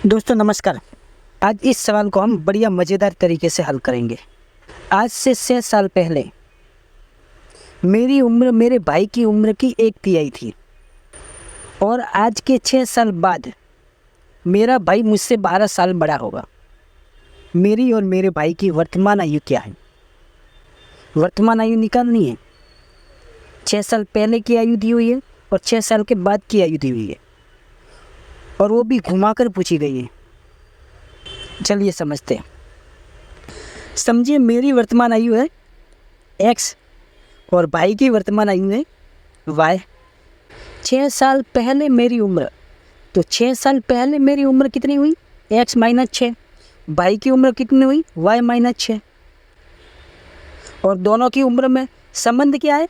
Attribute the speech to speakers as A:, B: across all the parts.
A: दोस्तों नमस्कार। आज इस सवाल को हम बढ़िया मज़ेदार तरीके से हल करेंगे। आज से 6 साल पहले मेरी उम्र मेरे भाई की उम्र की 1/3 थी और आज के 6 साल बाद मेरा भाई मुझसे 12 साल बड़ा होगा। मेरी और मेरे भाई की वर्तमान आयु क्या है? वर्तमान आयु निकालनी है। 6 साल पहले की आयु दी हुई है और 6 साल के बाद की आयु दी हुई है और वो भी घुमाकर पूछी गई है। चलिए समझते हैं। समझिए, मेरी वर्तमान आयु है x और भाई की वर्तमान आयु है y। 6 साल पहले मेरी उम्र, तो 6 साल पहले मेरी उम्र कितनी हुई? x - 6। भाई की उम्र कितनी हुई? y - 6। और दोनों की उम्र में संबंध क्या है?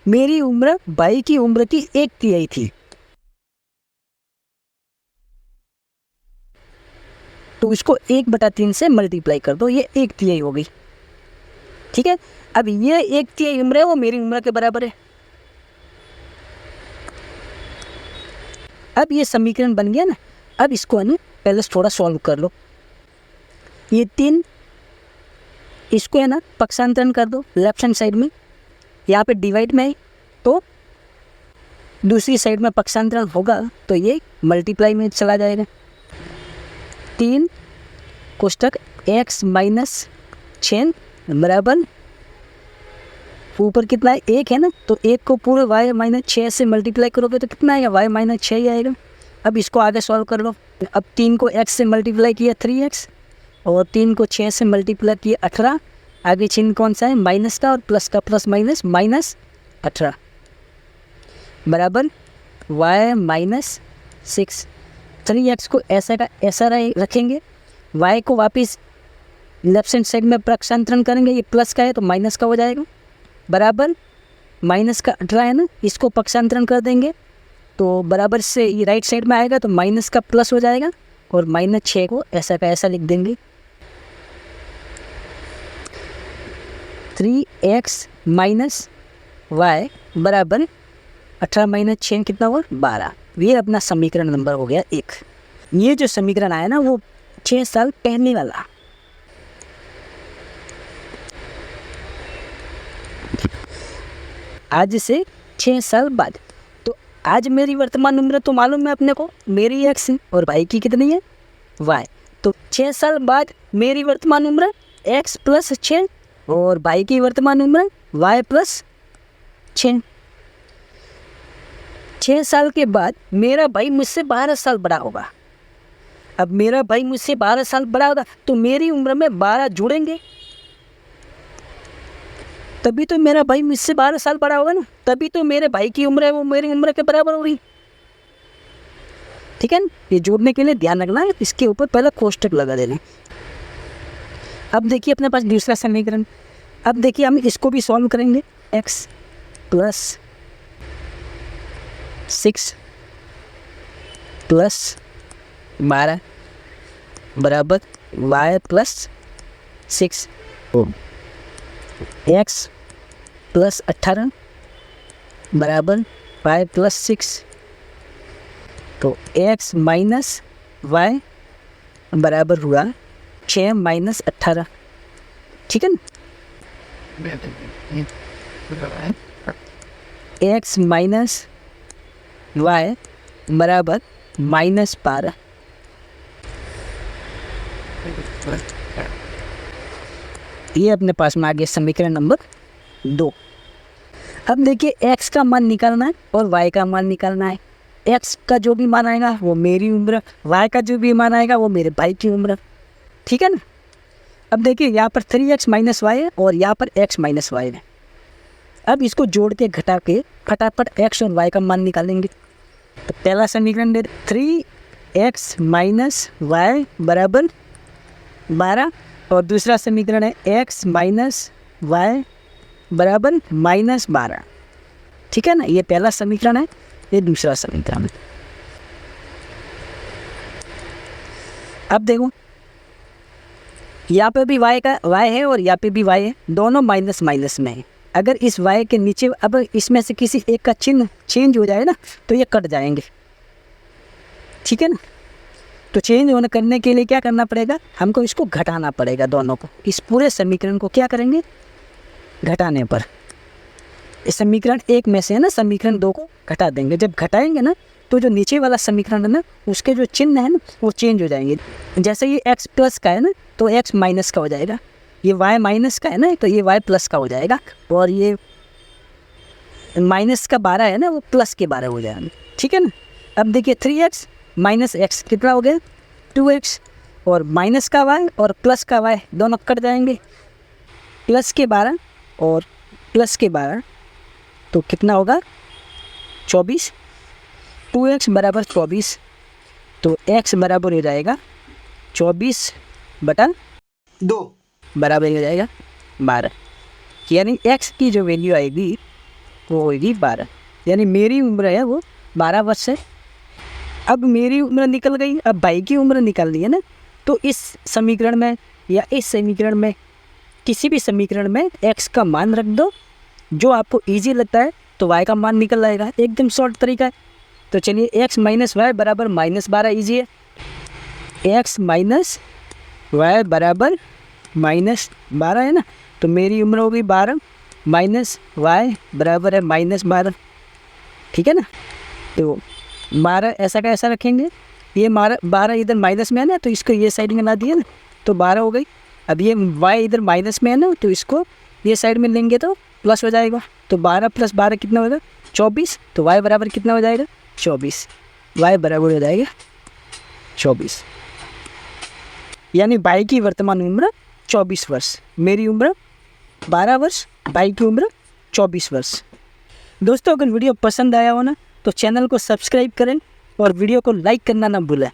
A: मेरी उम्र भाई की उम्र की 1/3 थी, तो इसको 1/3 से मल्टीप्लाई कर दो, ये 1/3 हो गई। ठीक है, अब ये 1/3 उम्र है वो मेरी उम्र के बराबर है। अब ये समीकरण बन गया ना। अब इसको है ना पहले थोड़ा सॉल्व कर लो। ये 3, इसको है ना पक्षांतरण कर दो लेफ्ट हैंड साइड में। यहाँ पे डिवाइड में है तो दूसरी साइड में पक्षांतरण होगा तो ये मल्टीप्लाई में चला जाएगा। 3 कोष्टक x - 6 बराबर ऊपर कितना है? 1 है ना, तो 1 को पूरे y - 6 से मल्टीप्लाई करोगे तो कितना आएगा? y - 6 ही आएगा। अब इसको आगे सॉल्व कर लो। अब 3 को x से मल्टीप्लाई किया 3x और 3 को 6 से मल्टीप्लाई किया 18। आगे चिन्ह कौन सा है? माइनस का, और प्लस का प्लस माइनस -18 बराबर y - 6। 3x को ऐसा का ऐसा रखेंगे, y को वापस लेफ्ट हैंड साइड में पक्षांतरण करेंगे। ये प्लस का है तो माइनस का हो जाएगा बराबर माइनस का 18 है ना, इसको पक्षांतरण कर देंगे तो बराबर से ये राइट साइड में आएगा तो माइनस का प्लस हो जाएगा और -6 को ऐसा का ऐसा लिख देंगे। 3x - y बराबर 18 - 6 कितना हुआ? 12। ये अपना समीकरण नंबर हो गया 1। ये जो समीकरण आया ना वो 6 साल पहले वाला। आज से 6 साल बाद, तो आज मेरी वर्तमान उम्र तो मालूम है अपने को, मेरी x है और भाई की कितनी है? y। तो 6 साल बाद मेरी वर्तमान उम्र x + 6 और भाई की वर्तमान उम्र y + 6। 6 साल के बाद मेरा भाई मुझसे 12 साल बड़ा होगा। अब मेरा भाई मुझसे 12 साल बड़ा होगा तो मेरी उम्र में 12 जुड़ेंगे, तभी तो मेरा भाई मुझसे 12 साल बड़ा होगा ना, तभी तो मेरे भाई की उम्र है वो मेरी उम्र के बराबर होगी। ठीक है ना, ये जोड़ने के लिए ध्यान रखना है, इसके ऊपर पहले कोष्टक लगा देना। अब देखिए अपने पास दूसरा समीकरण। अब देखिए हम इसको भी सॉल्व करेंगे। x + 6 + 12 बराबर y + 6। x + 18 बराबर y + 6। तो x - y बराबर हुआ 6 - 18। ठीक है ना। x - y बराबर -12। ये अपने पास में आ गया समीकरण नंबर 2। अब देखिए x का मान निकालना है और y का मान निकालना है। x का जो भी मान आएगा वो मेरी उम्र, y का जो भी मान आएगा वो मेरे भाई की उम्र। ठीक है ना। अब देखिए यहाँ पर 3x - y है और यहाँ पर x - y है। अब इसको जोड़ के घटा के फटाफट x और y का मान निकालेंगे। तो पहला समीकरण दे 3x - y बराबर 12 और दूसरा समीकरण है x - y बराबर -12। ठीक है ना, ये पहला समीकरण है, ये दूसरा समीकरण है। अब देखो यहाँ पे भी y है और यहाँ पे भी y है, दोनों माइनस माइनस में है। अगर इस y के नीचे अब इसमें से किसी एक का चिन्ह चेंज हो जाए ना तो ये कट जाएंगे। ठीक है ना। तो चेंज होने करने के लिए क्या करना पड़ेगा, हमको इसको घटाना पड़ेगा दोनों को। इस पूरे समीकरण को क्या करेंगे, घटाने पर इस समीकरण 1 में से है ना समीकरण 2 को घटा देंगे। जब घटाएंगे ना तो जो नीचे वाला समीकरण है ना उसके जो चिन्ह है ना वो चेंज हो जाएंगे। जैसे ये x प्लस का है ना तो x माइनस का हो जाएगा, ये y माइनस का है ना तो ये y प्लस का हो जाएगा, और ये माइनस का 12 है ना वो प्लस के 12 हो जाएगा। ठीक है ना। अब देखिए 3x माइनस x कितना हो गया 2x, और माइनस का y और प्लस का y दोनों कट जाएंगे, प्लस के 12 और प्लस के 12 तो कितना होगा 24, 2x बराबर 24, तो x बराबर हो जाएगा 24/2 बराबर हो जाएगा 12, यानी x की जो वैल्यू आएगी वो होगी 12, यानी मेरी उम्र है वो 12 वर्ष है। अब मेरी उम्र निकल गई, अब भाई की उम्र निकालनी है ना, तो इस समीकरण में या इस समीकरण में किसी भी समीकरण में x का मान रख दो, जो आपको इजी लगता है तो y का मान निकल आएगा, एकदम शॉर्ट तरीका है। तो चलिए x माइनस वाई बराबर -12 इजी है, x माइनस वाई बराबर -12 है ना, तो मेरी उम्र होगी 12 माइनस वाई बराबर है -12, ठीक है ना। तो 12 ऐसा का ऐसा रखेंगे, ये 12 इधर माइनस में है ना तो इसको ये साइड में ला दिया ना तो 12 हो गई। अब ये y इधर माइनस में है ना तो इसको ये साइड में लेंगे तो प्लस हो जाएगा, तो 12 + 12 कितना होगा 24, तो y बराबर कितना हो जाएगा 24, y बराबर हो जाएगा 24, यानी भाई की वर्तमान उम्र 24 वर्ष, मेरी उम्र 12 वर्ष, भाई की उम्र 24 वर्ष। दोस्तों अगर वीडियो पसंद आया हो ना तो चैनल को सब्सक्राइब करें और वीडियो को लाइक करना ना भूलें।